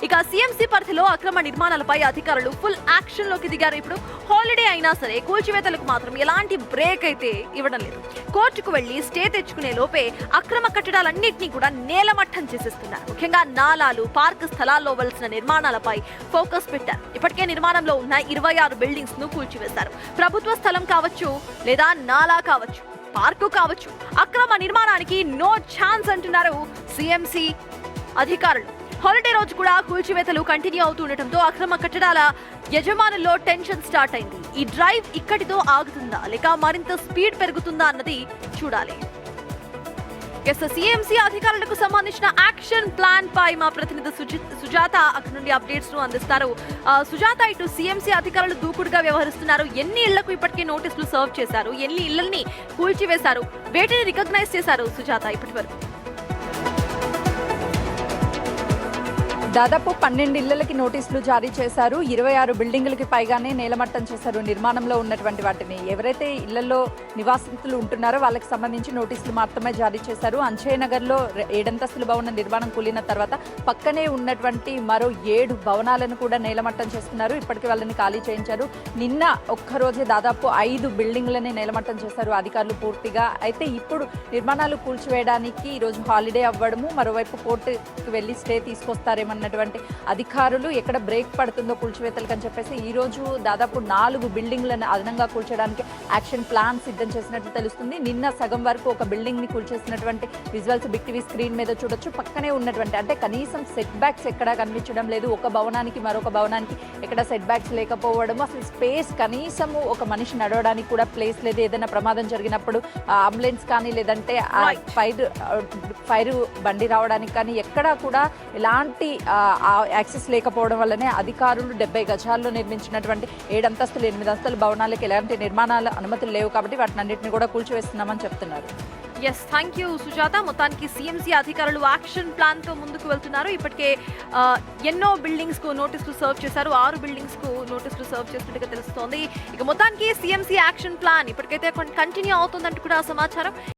ఇక సీఎంసీ పరిధిలో అక్రమ నిర్మాణాలపై అధికారులు ఫుల్ యాక్షన్ లోకి దిగారు. ఇప్పుడు హాలిడే అయినా సరే కూల్చివేతలకు మాత్రం ఎలాంటి బ్రేక్ అయితే ఇవ్వడం లేదు. కోర్టుకు వెళ్లి స్టే తెచ్చుకునే లోపే అక్రమ కట్టడాలన్నింటినీ కూడా నేలమట్టం చేసేస్తున్నారు. ముఖ్యంగా నాలాలు, పార్క్ స్థలాల్లో వలసిన నిర్మాణాలపై ఫోకస్ పెట్టారు. ఇప్పటికే నిర్మాణంలో ఉన్న 26 బిల్డింగ్స్ ను కూల్చివేశారు. ప్రభుత్వ స్థలం కావచ్చు లేదా నాలా కావచ్చు, పార్కు కావచ్చు, అక్రమ నిర్మాణానికి నో ఛాన్స్ అంటున్నారు సీఎంసీ అధికారులు. హాలిడే రోజు కూడా కూల్చివేతలు కంటిన్యూ అవుతుండటంతో అక్రమ కట్టడాల యజమానుల్లో టెన్షన్ స్టార్ట్ అయింది. ఈ డ్రైవ్ ఇక్కడితో ఆగుతుందా లేక మరింత స్పీడ్ పెరుగుతుందా అన్నది చూడాలి. సీఎంసీ అధికారులకు సంబంధించిన యాక్షన్ ప్లాన్ పై మా ప్రతినిధి సుజాత అక్కడ నుండి అప్డేట్స్ ను అందిస్తారు. సుజాత, ఇటు సీఎంసీ అధికారులు దూకుడుగా వ్యవహరిస్తున్నారు. ఎన్ని ఇళ్లకు ఇప్పటికే నోటీసులు సర్వ్ చేశారు, ఎన్ని ఇళ్లని కూల్చివేశారు, వేటిని రికగ్నైజ్ చేశారు సుజాత ఇప్పటి వరకు? దాదాపు 12 ఇళ్లకి నోటీసులు జారీ చేశారు. 26 బిల్డింగులకి పైగానే నేలమట్టం చేశారు నిర్మాణంలో ఉన్నటువంటి వాటిని. ఎవరైతే ఇళ్లలో నివాసితులు ఉంటున్నారో వాళ్ళకి సంబంధించి నోటీసులు మాత్రమే జారీ చేశారు. అంచయ్యనగర్లో 7 అంతస్తుల భవన నిర్మాణం కూలిన తర్వాత పక్కనే ఉన్నటువంటి మరో 7 భవనాలను కూడా నేలమట్టం చేస్తున్నారు. ఇప్పటికీ వాళ్ళని ఖాళీ చేయించారు. నిన్న ఒక్కరోజే దాదాపు 5 బిల్డింగులని నేలమట్టం చేశారు అధికారులు పూర్తిగా. అయితే ఇప్పుడు నిర్మాణాలు కూల్చివేయడానికి ఈరోజు హాలిడే అవ్వడము, మరోవైపు కోర్టుకి వెళ్ళి స్టే తీసుకొస్తారేమన్నటువంటి అధికారులు ఎక్కడ బ్రేక్ పడుతుందో కూల్చివేతలకు అని చెప్పేసి ఈ రోజు దాదాపు 4 బిల్డింగ్లను అదనంగా కూల్చడానికి యాక్షన్ ప్లాన్ సిద్ధం చేసినట్లు తెలుస్తుంది. నిన్న సగం వరకు ఒక బిల్డింగ్ ని కూల్చేసినటువంటి విజువల్స్ బిగ్ టీవీ స్క్రీన్ మీద చూడొచ్చు. పక్కనే ఉన్నటువంటి అంటే కనీసం సెట్ బ్యాక్స్ ఎక్కడా కనిపించడం లేదు. ఒక భవనానికి మరొక భవనానికి ఎక్కడ సెట్ బ్యాక్స్ లేకపోవడం, అసలు స్పేస్ కనీసము ఒక మనిషి నడవడానికి కూడా ప్లేస్ లేదు. ఏదైనా ప్రమాదం జరిగినప్పుడు అంబులెన్స్ కానీ లేదంటే ఫైర్ బండి రావడానికి కానీ ఎక్కడా కూడా ఎలాంటి యాక్సెస్ లేకపోవడం వల్లనే అధికారులు 70 గజాల్లో నిర్మించినటువంటి 7 అంతస్తులు 8 అంతస్తుల భవనాలకు ఎలాంటి నిర్మాణాల అనుమతులు లేవు కాబట్టి వాటిని అన్నింటినీ కూడా కూల్చివేస్తున్నామని చెప్తున్నారు. Yes, thank you Sujatha. మొత్తానికి సీఎంసీ అధికారులు యాక్షన్ ప్లాన్ తో ముందుకు వెళ్తున్నారు. ఇప్పటికే ఎన్నో బిల్డింగ్స్ కు నోటీసులు సర్వ్ చేశారు. 6 బిల్డింగ్స్ కు నోటీసులు సర్వ్ చేసినట్టుగా తెలుస్తోంది. ఇక మొత్తానికి సీఎంసీ యాక్షన్ ప్లాన్ ఇప్పటికైతే కంటిన్యూ అవుతుందంటూ కూడా సమాచారం.